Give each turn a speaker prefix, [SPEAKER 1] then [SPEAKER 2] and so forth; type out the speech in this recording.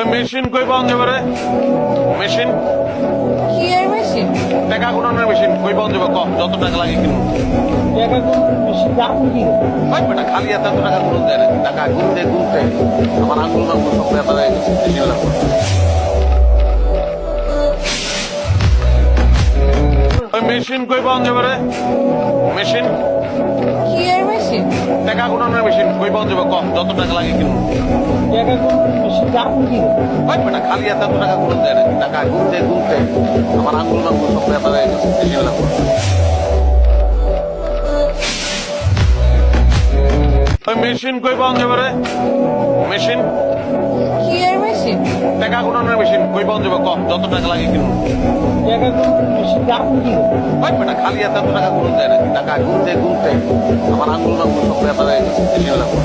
[SPEAKER 1] Machine কই পাওয়া যাবে রে? মেশিন
[SPEAKER 2] কি এর মেশিন?
[SPEAKER 1] টাকা গুণানোর মেশিন কই পাওয়া যাবে? কম যত টাকা লাগে কিনুন।
[SPEAKER 2] টাকা কোন মেশিন আপনি কি?
[SPEAKER 1] ভাই বেটা খালি এত টাকা গুণ দেয় না, টাকা গুনতে গুনতে আমার আঙ্গুল মাঙ্গুল সব ব্যথা হয়ে গেছে। মেশিন লাগবে। মেশিন কই পাওয়া যাবে রে? মেশিন
[SPEAKER 2] কি এর মেশিন?
[SPEAKER 1] টাকা গুণানোর মেশিন কই পাওয়া যাবে? কম যত টাকা লাগে কিনুন।
[SPEAKER 2] টাকা কোন মেশিন আপনি কি?
[SPEAKER 1] ভাই বেটা খালি এত টাকা গুণ দেয় না, টাকা গুনতে গুনতে আমার আঙ্গুল মাঙ্গুল সব ব্যথা হয়ে গেছে। মেশিন লাগবে। মেশিন কই পাওয়া যাবে রে? মেশিন
[SPEAKER 2] কি এর মেশিন?
[SPEAKER 1] টাকা গুণানোর মেশিন কই পাওয়া যাবে? কম যত টাকা লাগে কিনুন।
[SPEAKER 2] টাকা কোন মেশিন আপনি কি?
[SPEAKER 1] ভাই বেটা খালি এত টাকা গুণ দেয় না, টাকা গুনতে গুনতে আমার আঙ্গুল মাঙ্গুল সব ব্যথা হয়ে গেছে। মেশিন লাগবে।